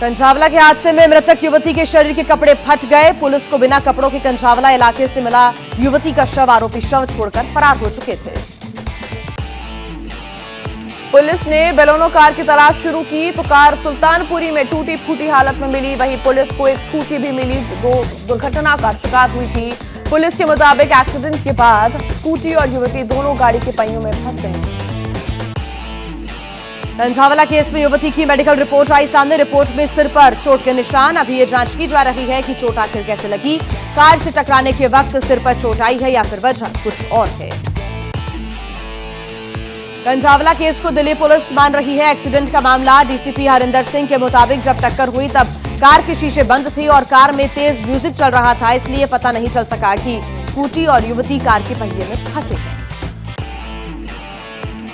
कंझावला के हादसे में मृतक युवती के शरीर के कपड़े फट गए। पुलिस को बिना कपड़ों के कंझावला इलाके से मिला युवती का शव। आरोपी शव छोड़कर फरार हो चुके थे। पुलिस ने बेलोनो कार की तलाश शुरू की तो कार सुल्तानपुरी में टूटी फूटी हालत में मिली। वहीं पुलिस को एक स्कूटी भी मिली जो दुर्घटना का शिकार हुई थी। पुलिस के मुताबिक एक्सीडेंट के बाद स्कूटी और युवती दोनों गाड़ी के पहियों में फंस गई थी। कंझावला केस में युवती की मेडिकल रिपोर्ट आई सामने। रिपोर्ट में सिर पर चोट के निशान। अभी ये जांच की जा रही है कि चोट आखिर कैसे लगी। कार से टकराने के वक्त सिर पर चोट आई है या फिर वजह कुछ और है। कंझावला केस को दिल्ली पुलिस मान रही है एक्सीडेंट का मामला। डीसीपी हरिंदर सिंह के मुताबिक जब टक्कर हुई तब कार के शीशे बंद थे और कार में तेज म्यूजिक चल रहा था, इसलिए पता नहीं चल सका कि स्कूटी और युवती कार के पहिए में फंसे हैं।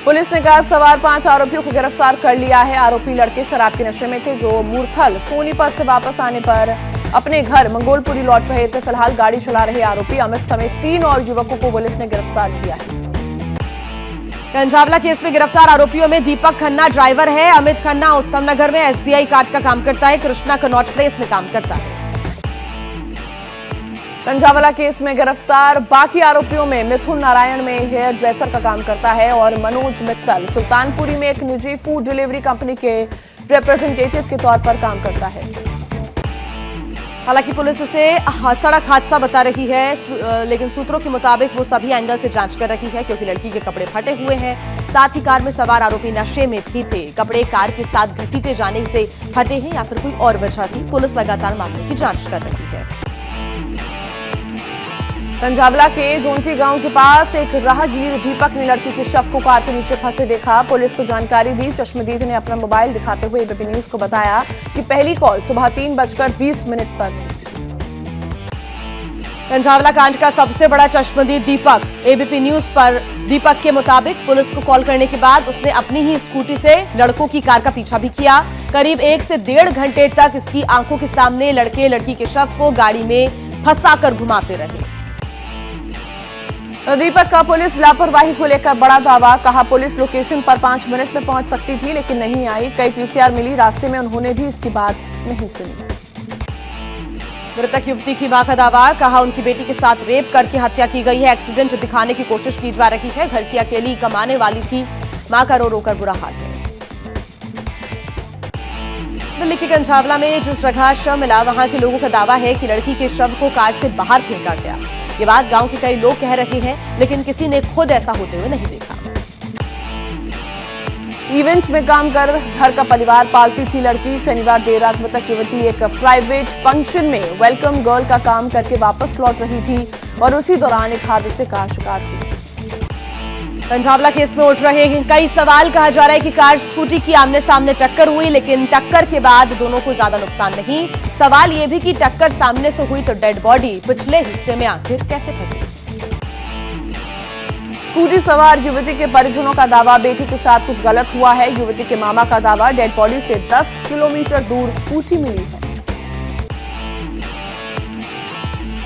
पुलिस ने कार सवार 5 आरोपियों को गिरफ्तार कर लिया है। आरोपी लड़के शराब के नशे में थे जो मूर्थल सोनीपत से वापस आने पर अपने घर मंगोलपुरी लौट रहे थे। फिलहाल गाड़ी चला रहे आरोपी अमित समेत 3 और युवकों को पुलिस ने गिरफ्तार किया है। कंझावला केस में गिरफ्तार आरोपियों में दीपक खन्ना ड्राइवर है। अमित खन्ना उत्तम नगर में एसबीआई कार्ड का काम करता है। कृष्णा कनॉट प्लेस में काम करता है। कंझावला केस में गिरफ्तार बाकी आरोपियों में मिथुन नारायण में हेयर ड्रेसर का काम करता है और मनोज मित्तल सुल्तानपुरी में एक निजी फूड डिलीवरी कंपनी के रिप्रेजेंटेटिव के तौर पर काम करता है। हालांकि पुलिस इसे सड़क हादसा बता रही है, लेकिन सूत्रों के मुताबिक वो सभी एंगल से जांच कर रही है क्योंकि लड़की के कपड़े फटे हुए हैं। साथ ही कार में सवार आरोपी नशे में भी थे। कपड़े कार के साथ घसीटे जाने से फटे हैं या फिर कोई और वजह थी। पुलिस लगातार मामले की जांच कर रही है। कंझावला के जोंटी गांव के पास एक राहगीर दीपक ने लड़की के शव को कार के नीचे फंसे देखा। पुलिस को जानकारी दी। चश्मदीद ने अपना मोबाइल दिखाते हुए एबीपी न्यूज को बताया कि पहली कॉल सुबह 3:20 पर थी। कंझावला कांड का सबसे बड़ा चश्मदीद दीपक। एबीपी न्यूज पर दीपक के मुताबिक पुलिस को कॉल करने के बाद उसने अपनी ही स्कूटी से लड़कों की कार का पीछा भी किया। करीब 1 से 1.5 घंटे तक इसकी आंखों के सामने लड़के लड़की के शव को गाड़ी में फंसाकर घुमाते रहे। दीपक का पुलिस लापरवाही को लेकर बड़ा दावा। कहा पुलिस लोकेशन पर 5 मिनट में पहुंच सकती थी लेकिन नहीं आई। कई पीसीआर मिली, रास्ते में उन्होंने भी इसकी बात नहीं सुनी। मृतक युवती की मां का दावा। कहा उनकी बेटी के साथ रेप करके हत्या की गई है। एक्सीडेंट दिखाने की कोशिश की जा रही है। घर की अकेली कमाने वाली थी। मां का रो रोकर बुरा हाल है। दिल्ली के कंझावला में जिस जगह शव मिला वहां के लोगों का दावा है कि लड़की के शव को कार से बाहर फेंका गया। ये बात गांव के कई लोग कह रहे हैं, लेकिन किसी ने खुद ऐसा होते हुए नहीं देखा। इवेंट्स में काम कर घर का परिवार पालती थी लड़की। शनिवार देर रात मृतक युवती एक प्राइवेट फंक्शन में वेलकम गर्ल का काम करके वापस लौट रही थी और उसी दौरान एक हादसे का शिकार हुई। कंझावला केस में उठ रहे हैं कई सवाल। कहा जा रहा है कि कार स्कूटी की आमने सामने टक्कर हुई, लेकिन टक्कर के बाद दोनों को ज्यादा नुकसान नहीं। सवाल यह भी कि टक्कर सामने से हुई तो डेड बॉडी पिछले हिस्से में आखिर कैसे फंसी। स्कूटी सवार युवती के परिजनों का दावा बेटी के साथ कुछ गलत हुआ है। युवती के मामा का दावा डेड बॉडी से 10 किलोमीटर दूर स्कूटी मिली है।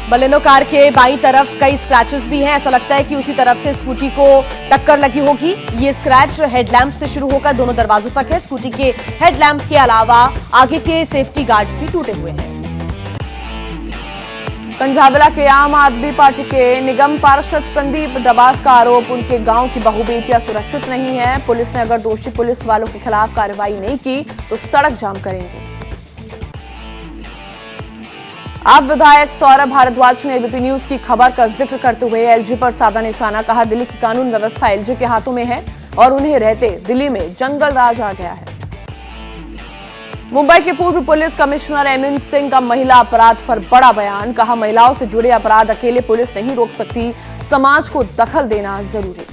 बलेनो कार के बाईं तरफ कई स्क्रैचेस भी हैं। ऐसा लगता है कि उसी तरफ से स्कूटी को टक्कर लगी होगी। ये स्क्रैच हेडलैम्प से शुरू होकर दोनों दरवाजों तक है। स्कूटी के हेडलैम्प के अलावा आगे के सेफ्टी गार्ड्स भी टूटे हुए हैं। कंझावला के आम आदमी पार्टी के निगम पार्षद संदीप डबास का आरोप उनके गांव की बहु बेटियां सुरक्षित नहीं है। पुलिस ने अगर दोषी पुलिस वालों के खिलाफ कार्रवाई नहीं की तो सड़क जाम करेंगे। आप विधायक सौरभ भारद्वाज ने एबीपी न्यूज की खबर का जिक्र करते हुए एलजी पर साधा निशाना। कहा दिल्ली की कानून व्यवस्था एलजी के हाथों में है और उन्हें रहते दिल्ली में जंगल राज आ गया है। मुंबई के पूर्व पुलिस कमिश्नर एमिन सिंह का महिला अपराध पर बड़ा बयान। कहा महिलाओं से जुड़े अपराध अकेले पुलिस नहीं रोक सकती, समाज को दखल देना जरूरी।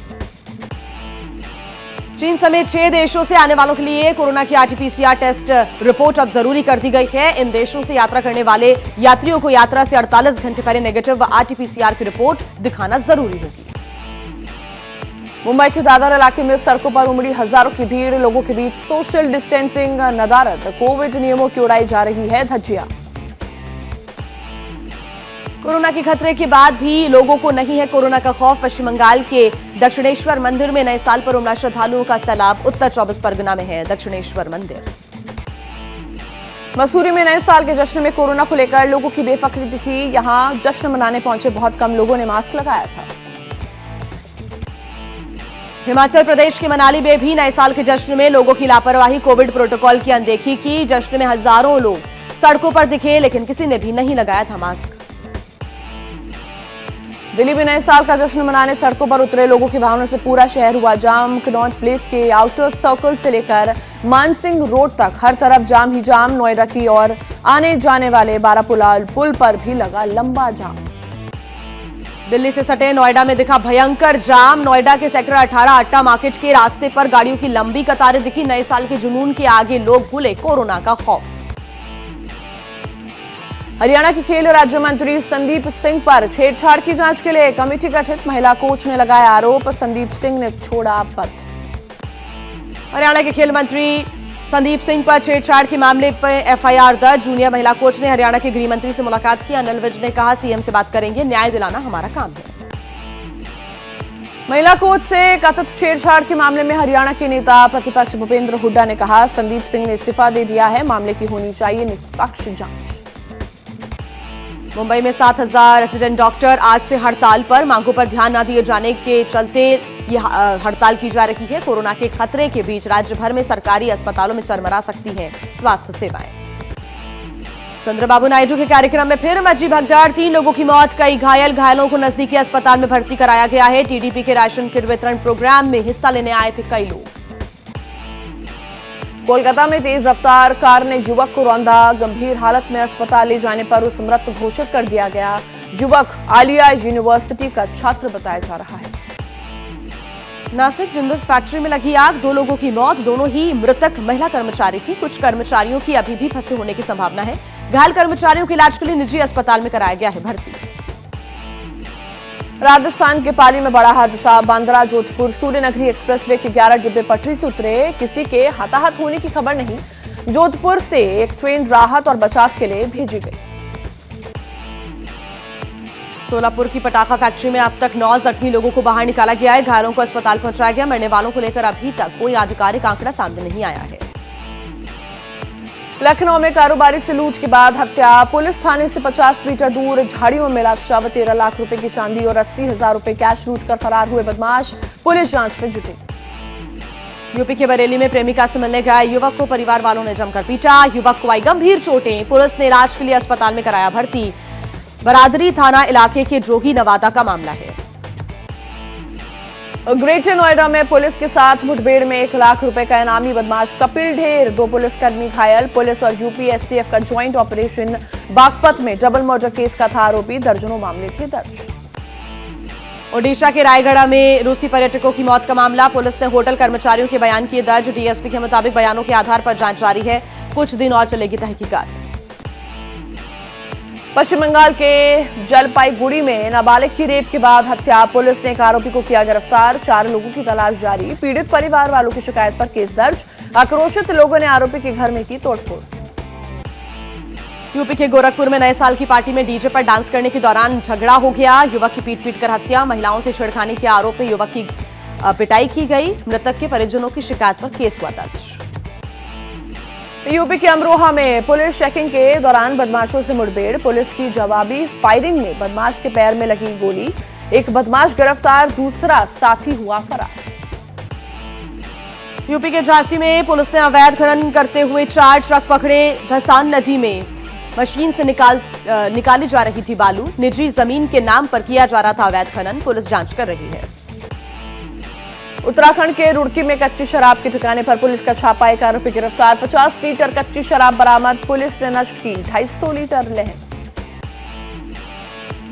चीन समेत 6 देशों से आने वालों के लिए कोरोना की आरटीपीसीआर टेस्ट रिपोर्ट अब जरूरी कर दी गई है। इन देशों से यात्रा करने वाले यात्रियों को यात्रा से 48 घंटे पहले नेगेटिव आरटीपीसीआर की रिपोर्ट दिखाना जरूरी होगी। मुंबई के दादर इलाके में सड़कों पर उमड़ी हजारों की भीड़। लोगों के बीच सोशल डिस्टेंसिंग, नदारद, कोविड नियमों की उड़ाई जा रही है धज्जियां। कोरोना के खतरे के बाद भी लोगों को नहीं है कोरोना का खौफ। पश्चिम बंगाल के दक्षिणेश्वर मंदिर में नए साल पर उमड़ा श्रद्धालुओं का सैलाब। उत्तर 24 परगना में है दक्षिणेश्वर मंदिर। मसूरी में नए साल के जश्न में कोरोना को लेकर लोगों की बेफिक्री दिखी। यहां जश्न मनाने पहुंचे बहुत कम लोगों ने मास्क लगाया था। हिमाचल प्रदेश के मनाली में भी नए साल के जश्न में लोगों की लापरवाही, कोविड प्रोटोकॉल की अनदेखी की। जश्न में हजारों लोग सड़कों पर दिखे, लेकिन किसी ने भी नहीं लगाया था मास्क। दिल्ली में नए साल का जश्न मनाने सड़कों पर उतरे लोगों की भावना से पूरा शहर हुआ जाम। कनॉट प्लेस के आउटर सर्कल से लेकर मानसिंह रोड तक हर तरफ जाम ही जाम। नोएडा की ओर आने जाने वाले बारापुला पुल पर भी लगा लंबा जाम। दिल्ली से सटे नोएडा में दिखा भयंकर जाम। नोएडा के सेक्टर 18 अट्टा मार्केट के रास्ते पर गाड़ियों की लंबी कतारें दिखी। नए साल के जुनून के आगे लोग भूले कोरोना का खौफ। हरियाणा के खेल राज्य मंत्री संदीप सिंह पर छेड़छाड़ की जांच के लिए कमेटी गठित। महिला कोच ने लगाया आरोप, संदीप सिंह ने छोड़ा पद। हरियाणा के खेल मंत्री संदीप सिंह पर छेड़छाड़ के मामले पर एफआईआर दर्ज। जूनियर महिला कोच ने हरियाणा के गृह मंत्री से मुलाकात की। अनिल विज ने कहा, सीएम से बात करेंगे, न्याय दिलाना हमारा काम है। महिला कोच से कथित छेड़छाड़ के मामले में हरियाणा के नेता प्रतिपक्ष भूपेंद्र हुड्डा ने कहा, संदीप सिंह ने इस्तीफा दे दिया है, मामले की होनी चाहिए निष्पक्ष जांच। मुंबई में 7,000 रेसिडेंट डॉक्टर आज से हड़ताल पर। मांगों पर ध्यान न दिए जाने के चलते यह हड़ताल की जा रही है। कोरोना के खतरे के बीच राज्य भर में सरकारी अस्पतालों में चरमरा सकती हैं स्वास्थ्य सेवाएं। चंद्रबाबू नायडू के कार्यक्रम में फिर मची भगदड़। 3 लोगों की मौत, कई घायल। घायलों को नजदीकी अस्पताल में भर्ती कराया गया है। टीडीपी के राशन किट वितरण प्रोग्राम में हिस्सा लेने आए थे कई लोग। कोलकाता में तेज रफ्तार कार ने युवक को रौंदा। गंभीर हालत में अस्पताल ले जाने पर उसे मृत घोषित कर दिया गया। युवक आलिया यूनिवर्सिटी का छात्र बताया जा रहा है। नासिक जिंदल फैक्ट्री में लगी आग, 2 लोगों की मौत। दोनों ही मृतक महिला कर्मचारी थी। कुछ कर्मचारियों की अभी भी फंसे होने की संभावना है। घायल कर्मचारियों के इलाज के लिए निजी अस्पताल में कराया गया है भर्ती। राजस्थान के पाली में बड़ा हादसा। बांद्रा जोधपुर सूर्यनगरी एक्सप्रेसवे के 11 डिब्बे पटरी से उतरे। किसी के हताहत होने की खबर नहीं। जोधपुर से एक ट्रेन राहत और बचाव के लिए भेजी गई। सोलापुर की पटाखा फैक्ट्री में अब तक 9 जख्मी लोगों को बाहर निकाला गया है। घायलों को अस्पताल पहुंचाया गया। मरने वालों को लेकर अभी तक कोई आधिकारिक आंकड़ा सामने नहीं आया है। लखनऊ में कारोबारी से लूट के बाद हत्या। पुलिस थाने से 50 मीटर दूर झाड़ियों में मिला शव। 13 लाख रुपए की चांदी और 80,000 रुपए कैश लूट कर फरार हुए बदमाश। पुलिस जांच में जुटी। यूपी के बरेली में प्रेमिका से मिलने गए युवक को परिवार वालों ने जमकर पीटा। युवक को आई गंभीर चोटें। पुलिस ने इलाज के लिए अस्पताल में कराया भर्ती। बरादरी थाना इलाके के जोगी नवादा का मामला है। ग्रेटर नोएडा में पुलिस के साथ मुठभेड़ में 1 लाख रुपए का इनामी बदमाश कपिल ढेर। 2 पुलिसकर्मी घायल। पुलिस और यूपी एसटीएफ का ज्वाइंट ऑपरेशन। बागपत में डबल मर्डर केस का था आरोपी। दर्जनों मामले थे दर्ज। ओडिशा के रायगढ़ में रूसी पर्यटकों की मौत का मामला। पुलिस ने होटल कर्मचारियों के बयान किए दर्ज। डीएसपी के मुताबिक बयानों के आधार पर जांच जारी है। कुछ दिन और चलेगी तहकीकात। पश्चिम बंगाल के जलपाईगुड़ी में नाबालिग की रेप के बाद हत्या। पुलिस ने एक आरोपी को किया गिरफ्तार। 4 लोगों की तलाश जारी। पीड़ित परिवार वालों की शिकायत पर केस दर्ज। आक्रोशित लोगों ने आरोपी के घर में की तोड़फोड़। यूपी के गोरखपुर में नए साल की पार्टी में डीजे पर डांस करने के दौरान झगड़ा हो गया। युवक की पीट कर हत्या। महिलाओं से छेड़खानी के आरोप में युवक की पिटाई की गई। मृतक के परिजनों की शिकायत पर केस हुआ दर्ज। यूपी के अमरोहा में पुलिस चेकिंग के दौरान बदमाशों से मुठभेड़। पुलिस की जवाबी फायरिंग में बदमाश के पैर में लगी गोली। एक बदमाश गिरफ्तार, दूसरा साथी हुआ फरार। यूपी के झांसी में पुलिस ने अवैध खनन करते हुए 4 ट्रक पकड़े। धसान नदी में मशीन से निकाली जा रही थी बालू। निजी जमीन के नाम पर किया जा रहा था अवैध खनन। पुलिस जांच कर रही है। उत्तराखंड के रुड़की में कच्ची शराब के ठिकाने पर पुलिस का छापा। 1 आरोपी गिरफ्तार। 50 लीटर कच्ची शराब बरामद। पुलिस ने नष्ट की 250 लीटर लहन।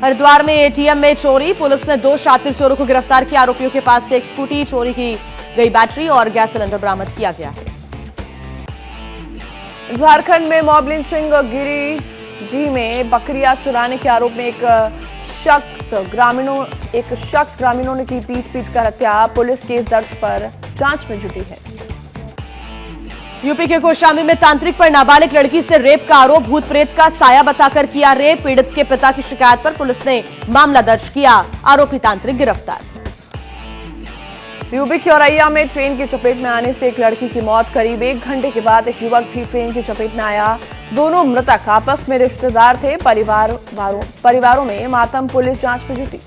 हरिद्वार में एटीएम में चोरी। पुलिस ने 2 शातिर चोरों को गिरफ्तार किया। आरोपियों के पास से एक स्कूटी, चोरी की गई बैटरी और गैस सिलेंडर बरामद किया गया है। झारखंड में मॉब लिंचिंग। गिरिडीह में बकरियां चुराने के आरोप में एक शख्स ग्रामीणों ने की पीट कर हत्या। पुलिस केस दर्ज पर जांच में जुटी है। यूपी के कौशाम्बी में तांत्रिक पर नाबालिग लड़की से रेप का आरोप। भूत प्रेत का साया बताकर किया रेप। पीड़ित के पिता की शिकायत पर पुलिस ने मामला दर्ज किया। आरोपी तांत्रिक गिरफ्तार। यूपी के औरैया में ट्रेन की चपेट में आने से एक लड़की की मौत। करीब 1 घंटे के बाद एक युवक भी ट्रेन की चपेट में आया। दोनों मृतक आपस में रिश्तेदार थे। परिवारों में मातम। पुलिस जांच में जुटी।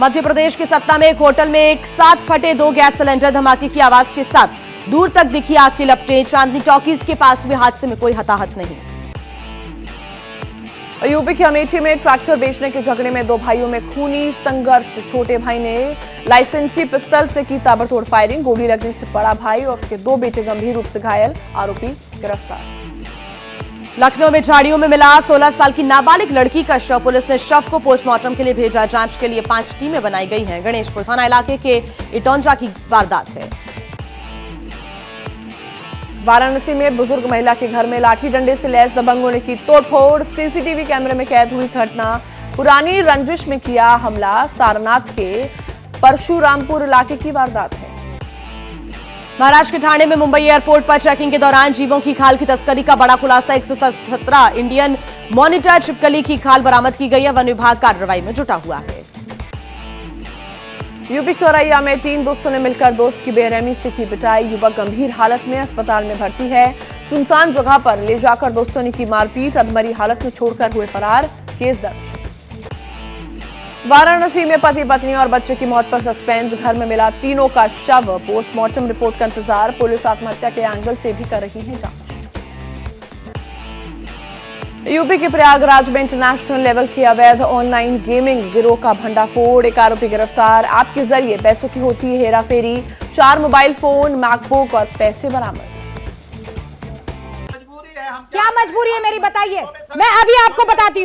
मध्य प्रदेश के सतना में एक होटल में एक साथ फटे 2 गैस सिलेंडर। धमाके की आवाज के साथ दूर तक दिखी आग की लपटें। चांदनी टॉकीज के पास हुए हादसे में कोई हताहत नहीं। यूपी के अमेठी में ट्रैक्टर बेचने के झगड़े में 2 भाइयों में खूनी संघर्ष। छोटे भाई ने लाइसेंसी पिस्तौल से की ताबड़तोड़ फायरिंग। गोली लगने से बड़ा भाई और उसके 2 बेटे गंभीर रूप से घायल। आरोपी गिरफ्तार। लखनऊ में झाड़ियों में मिला 16 साल की नाबालिग लड़की का शव। पुलिस ने शव को पोस्टमार्टम के लिए भेजा। जांच के लिए 5 टीमें बनाई गई हैं। गणेशपुर थाना इलाके के इटौंजा की वारदात है। वाराणसी में बुजुर्ग महिला के घर में लाठी डंडे से लैस दबंगों ने की तोड़फोड़। सीसीटीवी कैमरे में कैद हुई इस घटना। पुरानी रंजिश में किया हमला। सारनाथ के परशुरामपुर इलाके की वारदात है। महाराष्ट्र के ठाणे में मुंबई एयरपोर्ट पर चेकिंग के दौरान जीवों की खाल की तस्करी का बड़ा खुलासा। 117 इंडियन मॉनिटर छिपकली की खाल बरामद की गई है। वन विभाग कार्रवाई में जुटा हुआ है। यूपी के औरैया में 3 दोस्तों ने मिलकर दोस्त की बेरहमी से की पिटाई। युवक गंभीर हालत में अस्पताल में भर्ती है। सुनसान जगह पर ले जाकर दोस्तों ने की मारपीट। अधमरी हालत में छोड़कर हुए फरार। केस दर्ज। वाराणसी में पति पत्नी और बच्चे की मौत पर सस्पेंस। घर में मिला तीनों का शव। पोस्टमार्टम रिपोर्ट का इंतजार। पुलिस आत्महत्या के एंगल से भी कर रही है जांच। यूपी के प्रयागराज में इंटरनेशनल लेवल के अवैध ऑनलाइन गेमिंग गिरोह का भंडाफोड़। एक आरोपी गिरफ्तार। ऐप के जरिए पैसों की होती है हेराफेरी। 4 मोबाइल फोन, मैकबुक और पैसे बरामद। क्या मजबूरी है मेरी, बताइए। मैं अभी आपको बताती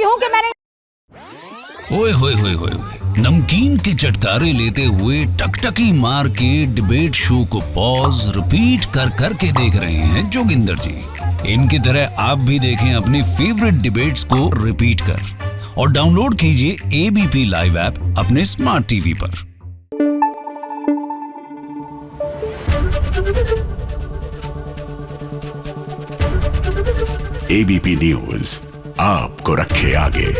हूँ कि मैंने ओए होए होए होए होए। नमकीन के चटकारे लेते हुए टकटकी मार के डिबेट शो को पॉज रिपीट कर करके देख रहे हैं जोगिंदर जी। इनकी तरह आप भी देखें अपनी फेवरेट डिबेट्स को रिपीट कर और डाउनलोड कीजिए एबीपी लाइव ऐप अपने स्मार्ट टीवी पर। एबीपी न्यूज आपको रखे आगे।